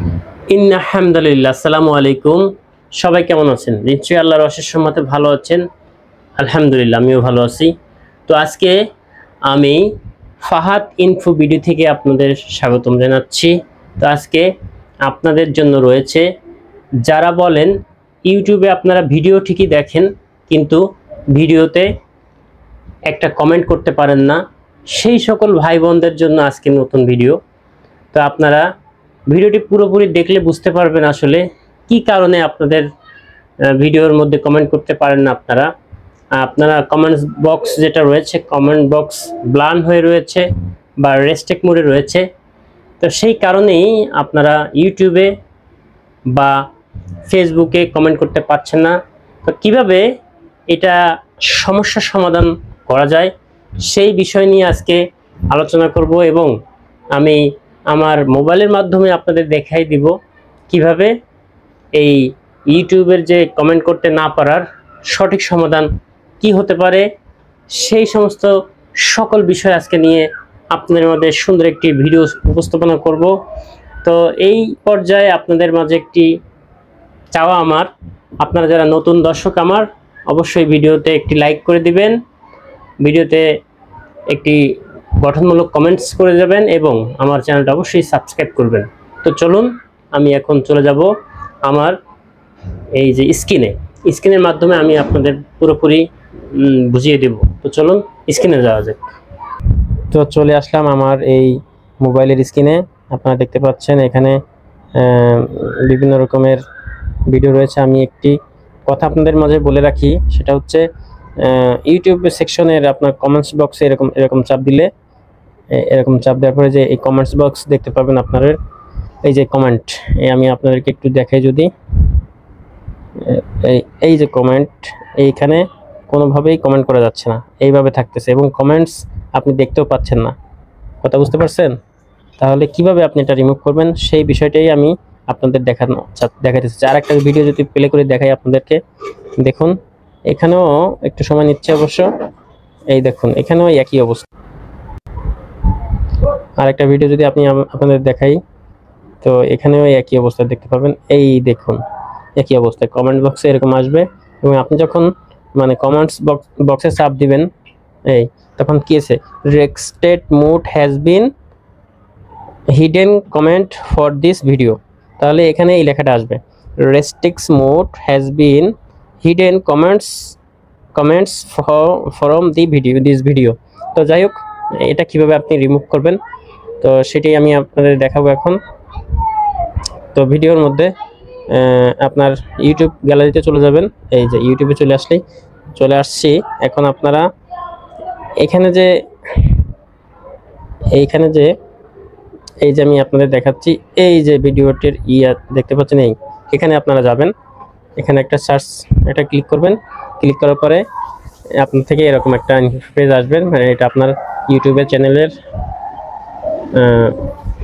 আলহামদুলিল্লাহ, আসসালামু আলাইকুম। সবাই কেমন আছেন? নিশ্চয়ই আল্লাহর অশেষ রহমতে ভালো আছেন। আলহামদুলিল্লাহ, আমিও ভালো আছি। তো আজকে আমি ফাহাদ ইনফো ভিডিও থেকে আপনাদের স্বাগতম জানাচ্ছি। তো আজকে আপনাদের জন্য রয়েছে, যারা বলেন ইউটিউবে আপনারা ভিডিও ঠিকই দেখেন কিন্তু ভিডিওতে একটা কমেন্ট করতে পারেন না, সেই সকল ভাই বোনদের জন্য আজকে নতুন ভিডিও। তো আপনারা ভিডিওটি পুরোপুরি দেখলে বুঝতে পারবেন আসলে কি কারণে আপনাদের ভিডিওর মধ্যে কমেন্ট করতে পারেন না। আপনারা কমেন্টস বক্স যেটা রয়েছে, কমেন্ট বক্স ব্লান হয়ে রয়েছে বা রেস্ট্রিক্ট মোডে রয়েছে। তো সেই কারণেই আপনারা ইউটিউবে বা ফেসবুকে কমেন্ট করতে পারছেন না। তো কীভাবে এটা সমস্যার সমাধান করা যায় সেই বিষয় নিয়ে আজকে আলোচনা করব, এবং আমি আমার মোবাইলের মাধ্যমে আপনাদের দেখাই দিব কিভাবে এই ইউটিউবের যে কমেন্ট করতে না পারার সঠিক সমাধান কি হতে পারে। সেই সমস্ত সকল বিষয় আজকে নিয়ে আপনাদের মধ্যে সুন্দর একটি ভিডিও উপস্থাপনা করব। তো এই পর্যায়ে আপনাদের মাঝে একটি চাওয়া আমার, আপনারা যারা নতুন দর্শক আমার, অবশ্যই ভিডিওতে একটি লাইক করে দিবেন, ভিডিওতে একটি গঠনমূলক কমেন্টস করে যাবেন এবং আমার চ্যানেলটা অবশ্যই সাবস্ক্রাইব করবেন। তো চলুন আমি এখন চলে যাব আমার এই যে স্ক্রিনের মাধ্যমে আমি আপনাদের পুরোপুরি বুঝিয়ে দেব। তো চলুন স্ক্রিনে যাওয়া যাক। তো চলে আসলাম আমার এই মোবাইলের স্ক্রিনে। আপনারা দেখতে পাচ্ছেন এখানে বিভিন্ন রকমের ভিডিও রয়েছে। আমি একটি কথা আপনাদের মাঝে বলে রাখি, সেটা হচ্ছে ইউটিউব সেকশনের আপনার কমেন্টস বক্সে এরকম চাপ দিলে, এরকম চাপ দেওয়ার পরে যে এই কমেন্টস বক্স দেখতে পাবেন আপনাদের, এই যে কমেন্ট, আমি আপনাদেরকে একটু দেখাই। যদি এই যে কমেন্ট, এইখানে কোনোভাবেই কমেন্ট করা যাচ্ছে না, এইভাবে থাকতেছে এবং কমেন্টস আপনি দেখতেও পাচ্ছেন না। কথা বুঝতে পারছেন? তাহলে কিভাবে আপনি এটা রিমুভ করবেন সেই বিষয়টাই আমি আপনাদের দেখাতেছি। আর একটা ভিডিও যদি প্লে করে দেখাই আপনাদেরকে, দেখুন এখানেও একটু সময় নিচ্ছে অবশ্য। এই দেখুন এখানেও একই অবস্থা। আর একটা ভিডিও যদি আপনাদের দেখাই, তো এখানেও একই অবস্থা দেখতে পাবেন। এই দেখুন একই অবস্থায় কমেন্ট বক্সে এরকম আসবে, এবং আপনি যখন মানে কমেন্টস বক্সে চাপ দিবেন, এই তখন কি আছে, restricted mode has been hidden comment for this video. তাহলে এখানে এই লেখাটা আসবে, restricts mode has been hidden comments from this video. তো যাই হোক, এটা কিভাবে আপনি রিমুভ করবেন তো সেটাই আমি আপনাদের দেখাবো এখন। তো ভিডিওর মধ্যে আপনার ইউটিউব গ্যালারিতে চলে যাবেন। এই যে ইউটিউবে চলে আসছি। এখন আপনারা এইখানে যে এই যে আমি আপনাদের দেখাচ্ছি, এই যে ভিডিওটির দেখতে পাচ্ছেন, এখানে আপনারা যাবেন। এখানে একটা সার্চ, এটা ক্লিক করবেন। ক্লিক করার পরে আপনার থেকে এরকম একটা পেজ আসবেন, মানে এটা আপনার ইউটিউবের চ্যানেলের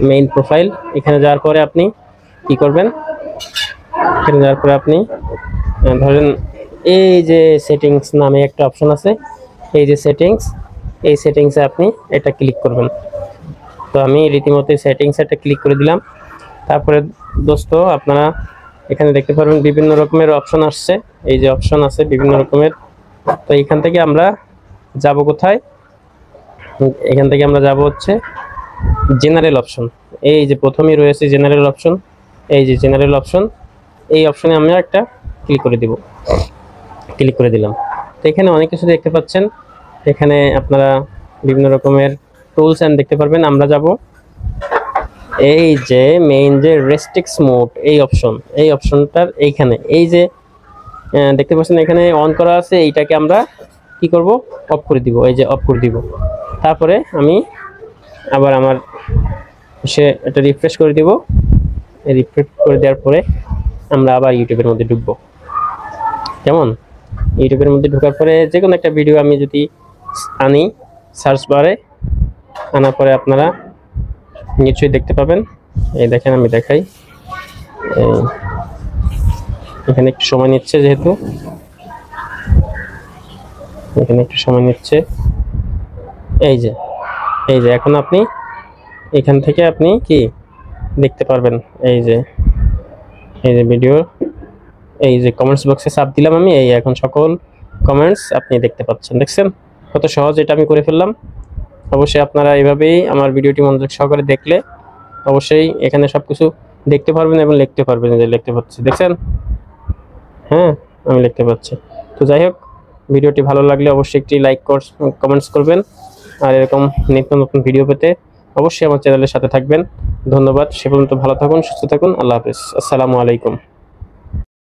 মেইন প্রোফাইল। এখানে যাওয়ার পরে আপনি কি করবেন, এখানে যাওয়ার পরে আপনি ধরেন এই যে সেটিংস নামে একটা অপশন আছে, এই যে এই সেটিংসে আপনি এটা ক্লিক করবেন। তো আমি রীতিমতো সেটিংস এটা ক্লিক করে দিলাম। তারপরে দোস্ত আপনারা এখানে দেখতে পারবেন বিভিন্ন রকমের অপশন আসছে, এই যে অপশন আছে বিভিন্ন রকমের। তো এখান থেকে আমরা যাব কোথায়, এখান থেকে আমরা যাব হচ্ছে জেনারেল অপশন। এই যে প্রথমেই রয়েছে জেনারেল অপশন, এই যে জেনারেল অপশন, এই অপশনে আমরা একটা ক্লিক করে দিলাম। তো এখানে অনেক কিছু দেখতে পাচ্ছেন। এখানে আপনারা বিভিন্ন রকমের টুলস এন্ড দেখতে পারবেন। আমরা যাব এই যে মেইন যে রেস্ট্রিক্টস মোড, এই অপশনটার এইখানে এই যে দেখতে পাচ্ছেন এখানে অন করা আছে, এইটাকে আমরা কি করব, অফ করে দিব। এই যে অফ করে দিব। তারপরে আমি আবার আমার এটা রিফ্রেশ করে দিব। রিফ্রেশ করে দেওয়ার পরে আমরা আবার ইউটিউবের মধ্যে ঢুকবো। কেমন, ইউটিউবের মধ্যে ঢোকার পরে যে কোনো একটা ভিডিও আমি যদি আনি সার্চ বারে, আনার পরে আপনারা নিশ্চয়ই দেখতে পাবেন। এই দেখেন আমি দেখাই, এখানে একটু সময় নিচ্ছে, যেহেতু এখানে একটু সময় নিচ্ছে। এই যে এখন আপনি এখান থেকে আপনি কি দেখতে পারবেন। এই যে ভিডিও, এই যে কমেন্টস বক্সে চাপ দিলাম আমি, এই এখন সকল কমেন্টস আপনি দেখতে পাচ্ছেন। দেখছেন কত সহজ এটা আমি করে ফেললাম। অবশ্যই আপনারা এইভাবেই আমার ভিডিওটি মনোযোগ সহকারে দেখলে অবশ্যই এখানে সবকিছু দেখতে পারবেন এবং লিখতে পারবেন। যে লিখতে পাচ্ছি, দেখছেন? হ্যাঁ, আমি লিখতে পাচ্ছি। তো যাই হোক, ভিডিওটি ভালো লাগলে অবশ্যই একটি লাইক কমেন্টস করবেন। আর এরকম নিত্য নতুন ভিডিও পেতে অবশ্যই আমার চ্যানেলের সাথে থাকবেন। ধন্যবাদ। সে পর্যন্ত ভালো থাকুন, সুস্থ থাকুন। আল্লাহ হাফেজ। আসসালামু আলাইকুম।